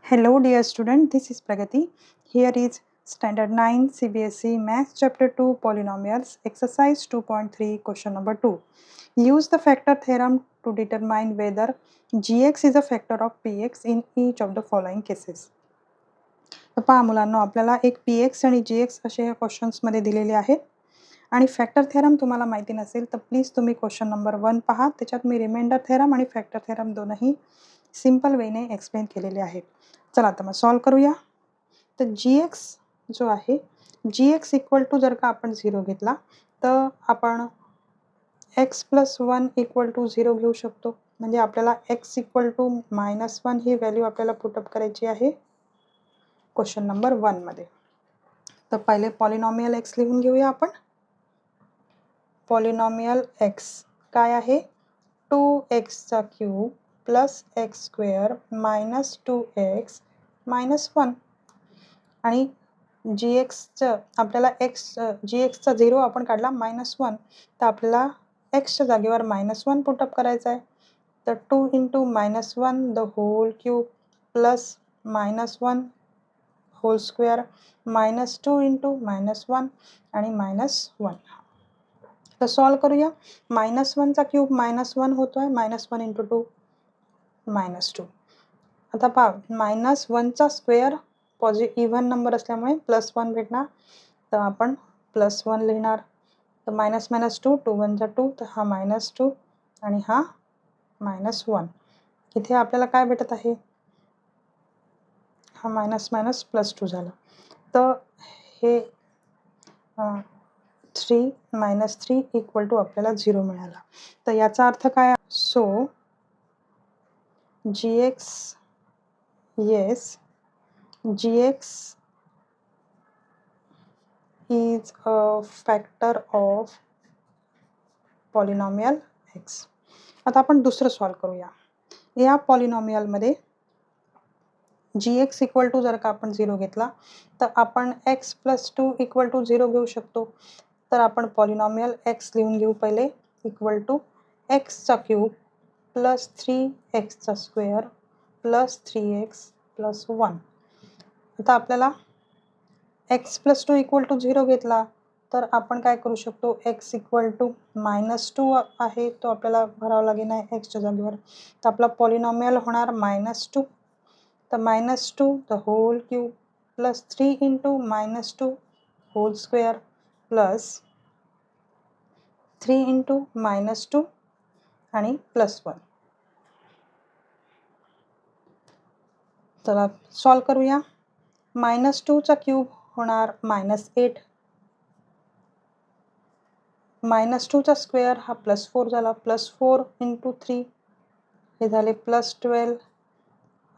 Hello dear student, this is Pragati. Here is Standard 9 CBSE Maths Chapter 2 Polynomials Exercise 2.3 question number 2. Use the factor theorem to determine whether gx is a factor of px in each of the following cases. तर पहा मुलांनो, आपल्याला एक px आणि gx असे क्वेश्चन्समध्ये दिलेले आहेत आणि फॅक्टर थेरम तुम्हाला माहिती नसेल तर प्लीज तुम्ही क्वेश्चन नंबर 1 पहा. त्याच्यात मी रिमाइंडर थेरम आणि फॅक्टर थेरम दोनही सिंपल वेने एक्सप्लेन केलेले आहेत. चला आता मग सॉल्व करूया. तर gx जो आहे, gx इक्वल टू जर का आपण 0 घेतला तर आपण x + 1 = 0 घेऊ शकतो. म्हणजे आपल्याला x = -1 ही व्हॅल्यू आपल्याला पुटअप करायची आहे क्वेश्चन नंबर 1 मध्ये. तर पहिले पॉलिनॉमियल x लिहून घेऊया आपण. पॉलिनॉमियल x काय आहे? 2x³ + x² - 2x - 1 आणि gxचं आपल्याला gxचा 0 आपण काढला -1 तर आपल्याला xच्या जागेवर -1 पुटअप करायचा आहे. तर 2 × -1 the whole cube plus -1 whole square -2 × -1 आणि -1. तर सॉल्व करूया. -1 चा क्यूब -1 होतोय, -1 × 2 -2. आता पहा, -1 चा स्क्वेअर इव्हन नंबर असल्यामुळे +1 भेटणार, तर आपण +1 लिहिणार. तर -2 2 × 1 = 2, तर हा -2 आणि हा -1. इथे आपल्याला काय भेटत आहे? हा +2 झाला. तर हे 3 - 3 = आपल्याला 0 मिळाला. तर याचा अर्थ काय? So gx, yes, gx is a factor of polynomial x. आता आपण दुसरं सॉल्व करूया. या पॉलिनॉमियलमध्ये gx इक्वल टू जर का आपण 0 घेतला तर आपण x + 2 = 0 घेऊ शकतो. तर आपण पॉलिनॉमियल x लिहून घेऊ पहिले equal to x³ + 3x² + 3x + 1. आता आपल्याला x + 2 = 0 घेतला तर आपण काय करू शकतो? x = -2 आहे, तो आपल्याला भरावा लागेल आहे xच्या जागेवर. तर आपला पॉलिनॉमियल होणार -2. तर -2 the whole cube plus 3 × -2 whole square plus 3 × -2 आणि +1. चला सॉल्व करूया. -2 चा क्यूब होणार -8. -2 चा स्क्वेअर हा +4 झाला. +4 × 3 हे झाले +12.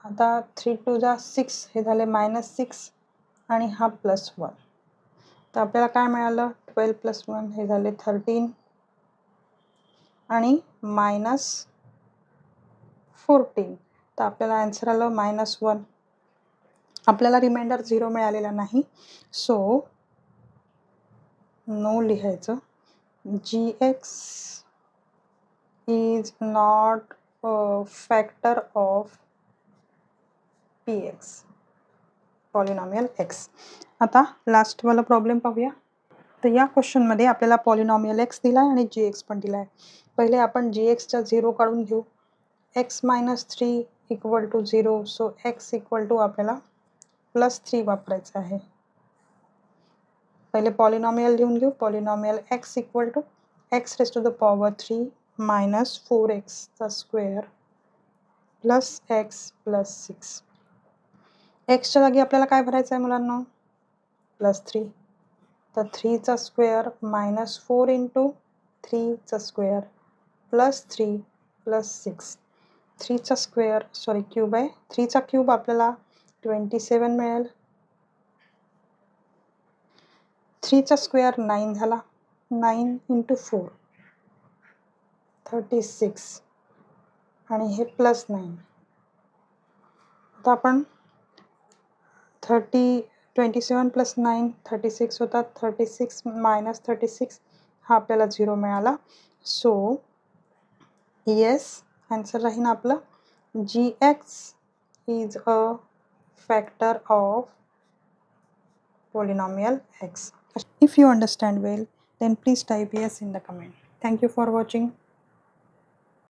आता 3 × 2 = 6 हे झाले -6 आणि हा +1. तर आपल्याला काय मिळालं? 12 + 1 हे झाले 13 आणि -14. तर आपल्याला आन्सर आलं -1. आपल्याला रिमाइंडर 0 मिळालेला नाही, सो नो लिहायचं. gx is not a factor of px, polynomial x. आता लास्टवाला प्रॉब्लेम पाहूया. तर या क्वेश्चनमध्ये आपल्याला पॉलिनॉमियल x दिला आहे आणि gx पण दिला आहे. पहिले आपण gxचा 0 काढून घेऊ. x - 3 = 0, सो x = आपल्याला +3 वापरायचं आहे. पहिले पॉलिनॉमियल लिहून घेऊ. Polynomial x = x⁻³ - 4x² + x + 6. xच्या जागी आपल्याला काय भरायचं आहे मुलांनो? +3. तर 3 चा स्क्वेअर -4 × 3 चा स्क्वेअर प्लस 3 + 6. 3 चा स्क्वेअर क्यूब आहे. 3 चा क्यूब आपल्याला 27 मिळेल. 3 चा स्क्वेअर 9 झाला. 9 × 4 36 आणि हे +9. आता आपण 27 + 9 36 होतात. 36 - 36 हा आपल्याला 0 मिळाला. सो येस आन्सर राहील आपलं gx is a factor of polynomial x. If you understand well, then please type yes in the comment. Thank you for watching.